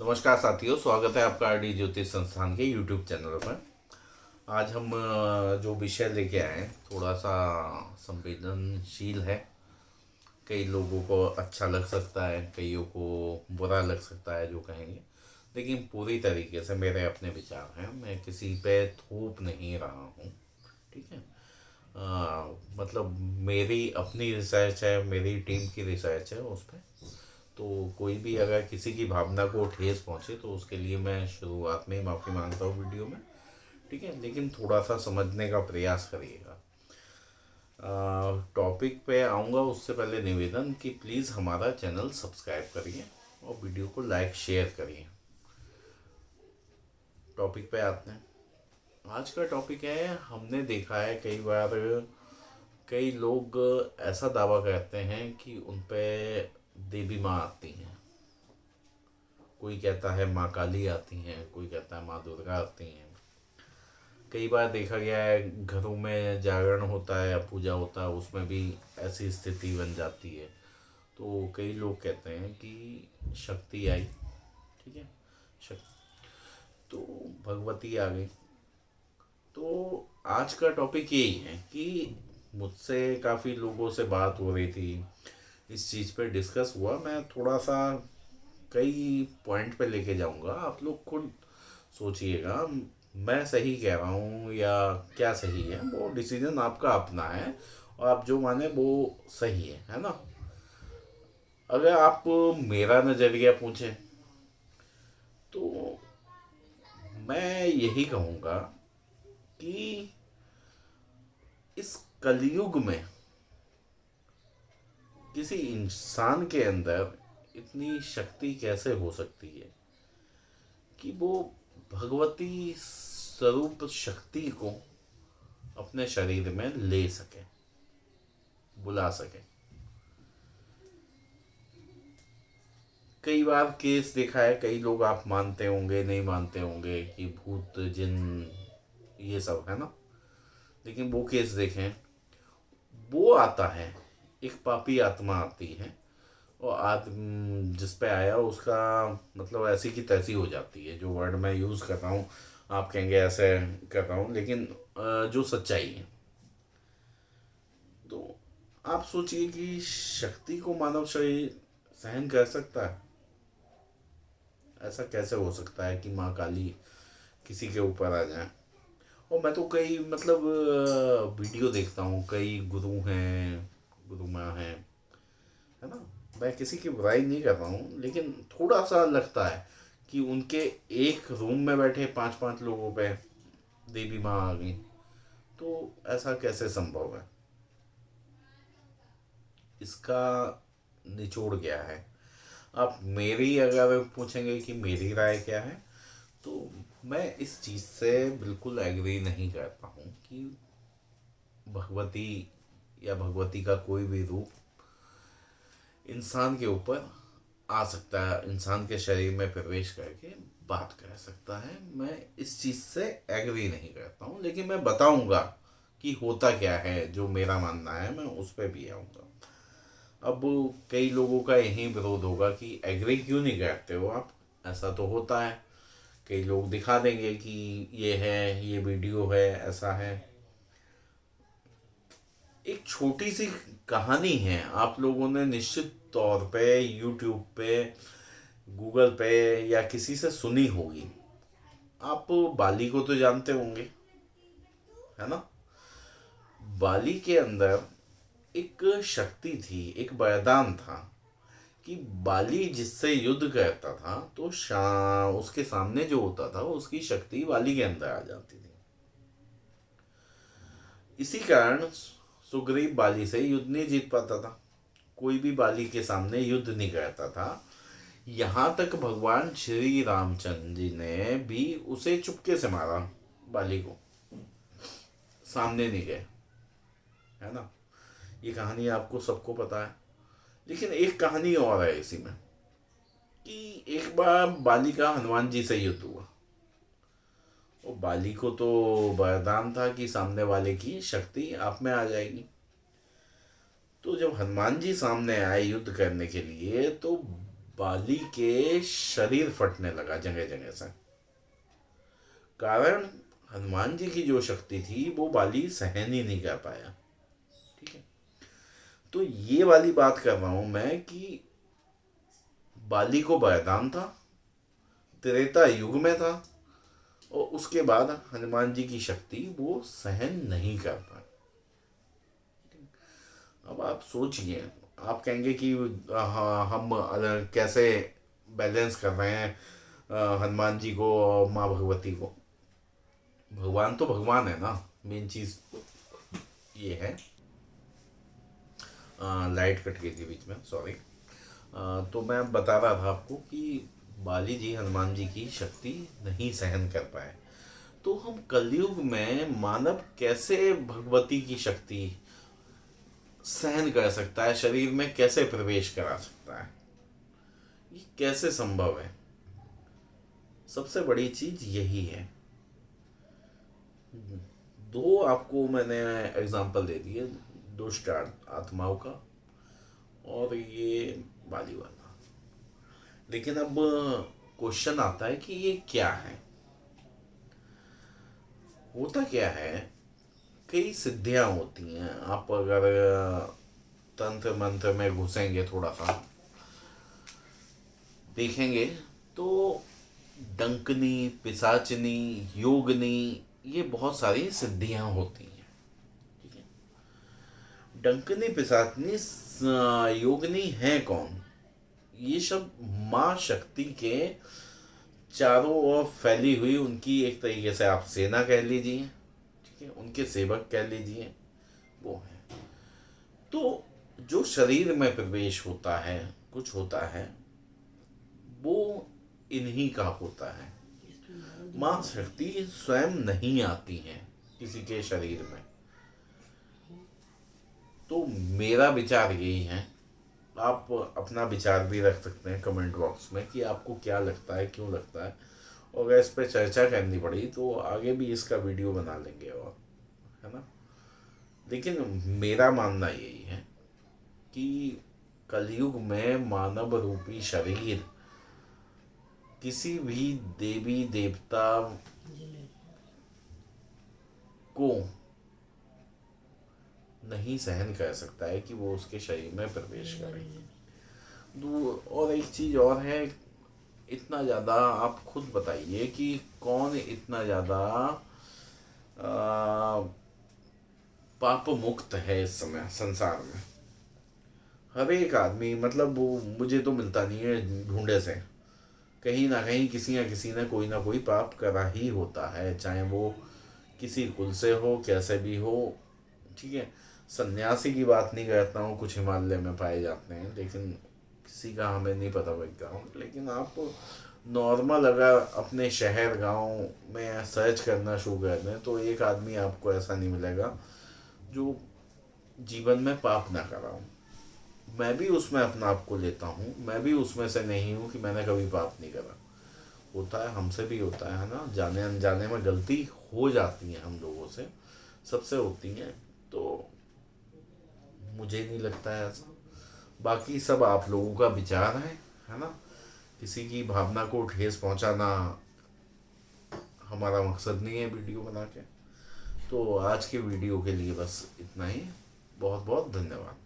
नमस्कार साथियों, स्वागत है आपका आरडी ज्योतिष संस्थान के यूट्यूब चैनल पर। आज हम जो विषय लेके आए हैं थोड़ा सा संवेदनशील है। कई लोगों को अच्छा लग सकता है, कईयों को बुरा लग सकता है जो कहेंगे, लेकिन पूरी तरीके से मेरे अपने विचार हैं। मैं किसी पे थोप नहीं रहा हूँ, ठीक है। मतलब मेरी अपनी रिसर्च है, मेरी टीम की रिसर्च है उस पर। तो कोई भी अगर किसी की भावना को ठेस पहुंचे तो उसके लिए मैं शुरुआत में ही माफ़ी मांगता हूँ वीडियो में, ठीक है। लेकिन थोड़ा सा समझने का प्रयास करिएगा। टॉपिक पे आऊँगा उससे पहले निवेदन कि प्लीज़ हमारा चैनल सब्सक्राइब करिए और वीडियो को लाइक शेयर करिए। टॉपिक पे आते हैं। आज का टॉपिक है, हमने देखा है कई बार कई लोग ऐसा दावा करते हैं कि उन पे देवी माँ आती हैं। कोई कहता है माँ काली आती हैं, कोई कहता है माँ दुर्गा आती हैं। कई बार देखा गया है घरों में जागरण होता है या पूजा होता है, उसमें भी ऐसी स्थिति बन जाती है। तो कई लोग कहते हैं कि शक्ति आई, ठीक है, शक्ति, तो भगवती आ गई। तो आज का टॉपिक यही है कि मुझसे काफ़ी लोगों से बात हो रही थी, इस चीज़ पे डिस्कस हुआ। मैं थोड़ा सा कई पॉइंट पे लेके जाऊंगा, आप लोग खुद सोचिएगा मैं सही कह रहा हूँ या क्या सही है। वो डिसीजन आपका अपना है और आप जो माने वो सही है ना। अगर आप मेरा नज़रिया पूछें तो मैं यही कहूँगा कि इस कलयुग में किसी इंसान के अंदर इतनी शक्ति कैसे हो सकती है कि वो भगवती स्वरूप शक्ति को अपने शरीर में ले सके, बुला सके। कई बार केस देखा है, कई लोग आप मानते होंगे नहीं मानते होंगे कि भूत जिन ये सब है ना, लेकिन वो केस देखें, वो आता है, एक पापी आत्मा आती है और जिस पे आया उसका मतलब ऐसी की तैसी हो जाती है। जो वर्ड मैं यूज़ कर रहा हूँ आप कहेंगे ऐसे कर रहा हूँ, लेकिन जो सच्चाई है। तो आप सोचिए कि शक्ति को मानव शरीर सहन कर सकता है। ऐसा कैसे हो सकता है कि माँ काली किसी के ऊपर आ जाए। और मैं तो कई मतलब वीडियो देखता हूँ, कई गुरु हैं, गुरु माँ हैं, है ना। मैं किसी की बुराई नहीं कर रहा हूँ, लेकिन थोड़ा सा लगता है कि उनके एक रूम में बैठे पांच पांच लोगों पे देवी माँ आ गई। तो ऐसा कैसे संभव है? इसका निचोड़ क्या है? आप मेरी अगर पूछेंगे कि मेरी राय क्या है, तो मैं इस चीज़ से बिल्कुल एग्री नहीं करता हूँ कि भगवती या भगवती का कोई भी रूप इंसान के ऊपर आ सकता है, इंसान के शरीर में प्रवेश करके बात कर सकता है। मैं इस चीज़ से एग्री नहीं करता हूँ, लेकिन मैं बताऊंगा कि होता क्या है। जो मेरा मानना है मैं उस पर भी आऊँगा। अब कई लोगों का यही विरोध होगा कि एग्री क्यों नहीं करते हो आप, ऐसा तो होता है। कई लोग दिखा देंगे कि ये है, ये वीडियो है, ऐसा है। एक छोटी सी कहानी है, आप लोगों ने निश्चित तौर पे यूट्यूब पे, गूगल पे या किसी से सुनी होगी। आप बाली को तो जानते होंगे, है ना। बाली के अंदर एक शक्ति थी, एक वरदान था कि बाली जिससे युद्ध करता था तो उसके सामने जो होता था उसकी शक्ति बाली के अंदर आ जाती थी। इसी कारण सुग्रीव बाली से युद्ध नहीं जीत पाता था, कोई भी बाली के सामने युद्ध नहीं करता था। यहाँ तक भगवान श्री रामचंद्र जी ने भी उसे चुपके से मारा, बाली को, सामने नहीं गए, है ना। ये कहानी आपको सबको पता है। लेकिन एक कहानी और है इसी में कि एक बार बाली का हनुमान जी से युद्ध हुआ और बाली को तो वरदान था कि सामने वाले की शक्ति आप में आ जाएगी। तो जब हनुमान जी सामने आए युद्ध करने के लिए तो बाली के शरीर फटने लगा जगह जगह से। कारण हनुमान जी की जो शक्ति थी वो बाली सहन ही नहीं कर पाया। ठीक है, तो ये वाली बात कर रहा हूं मैं कि बाली को वरदान था, त्रेता युग में था, और उसके बाद हनुमान जी की शक्ति वो सहन नहीं कर पाए। अब आप सोचिए, आप कहेंगे कि हाँ हम कैसे बैलेंस कर रहे हैं हनुमान जी को और माँ भगवती को। भगवान तो भगवान है ना, मेन चीज ये है। लाइट कट गई थी बीच में, सॉरी। तो मैं बता रहा था आपको कि बाली जी हनुमान जी की शक्ति नहीं सहन कर पाए। तो हम कलयुग में मानव कैसे भगवती की शक्ति सहन कर सकता है, शरीर में कैसे प्रवेश करा सकता है, ये कैसे संभव है? सबसे बड़ी चीज यही है। दो आपको मैंने एग्जांपल दे दिए, दुष्ट आत्माओं का और ये बाली वाला। लेकिन अब क्वेश्चन आता है कि ये क्या है, होता क्या है। कई सिद्धियां होती हैं। आप अगर तंत्र मंत्र में घुसेंगे, थोड़ा सा देखेंगे तो डंकनी, पिशाचनी, योगनी, ये बहुत सारी सिद्धियां होती हैं। ठीक है, डंकनी, पिशाचनी, योगनी है कौन? ये सब माँ शक्ति के चारों ओर फैली हुई उनकी एक तरीके से आप सेना कह लीजिए, ठीक है, उनके सेवक कह लीजिए, वो है। तो जो शरीर में प्रवेश होता है, कुछ होता है, वो इन्हीं का होता है। माँ शक्ति स्वयं नहीं आती है किसी के शरीर में। तो मेरा विचार यही है, आप अपना विचार भी रख सकते हैं कमेंट बॉक्स में कि आपको क्या लगता है, क्यों लगता है। और अगर इस पर चर्चा करनी पड़ी तो आगे भी इसका वीडियो बना लेंगे, और है ना। लेकिन मेरा मानना यही है कि कलयुग में मानव रूपी शरीर किसी भी देवी देवता को नहीं सहन कर सकता है कि वो उसके शरीर में प्रवेश करे। और एक चीज और है, इतना ज़्यादा आप खुद बताइए कि कौन इतना ज़्यादा पाप मुक्त है इस समय संसार में। हर एक आदमी, मतलब वो मुझे तो मिलता नहीं है ढूंढे से, कहीं ना कहीं किसी न किसी ने कोई ना कोई पाप करा ही होता है, चाहे वो किसी कुल से हो, कैसे भी हो। ठीक है, सन्यासी की बात नहीं करता हूँ, कुछ हिमालय में पाए जाते हैं, लेकिन किसी का हमें नहीं पता बैकग्राउंड। लेकिन आप नॉर्मल अगर अपने शहर गांव में सर्च करना शुरू कर दें तो एक आदमी आपको ऐसा नहीं मिलेगा जो जीवन में पाप ना करा हो। मैं भी उसमें अपना आप को लेता हूँ, मैं भी उसमें से नहीं हूँ कि मैंने कभी पाप नहीं करा। होता है, हमसे भी होता है ना, जाने अनजाने में गलती हो जाती है हम लोगों से, सबसे होती हैं। तो मुझे नहीं लगता है ऐसा। बाकी सब आप लोगों का विचार है ना। किसी की भावना को ठेस पहुंचाना हमारा मकसद नहीं है वीडियो बना के। तो आज के वीडियो के लिए बस इतना ही। बहुत बहुत धन्यवाद।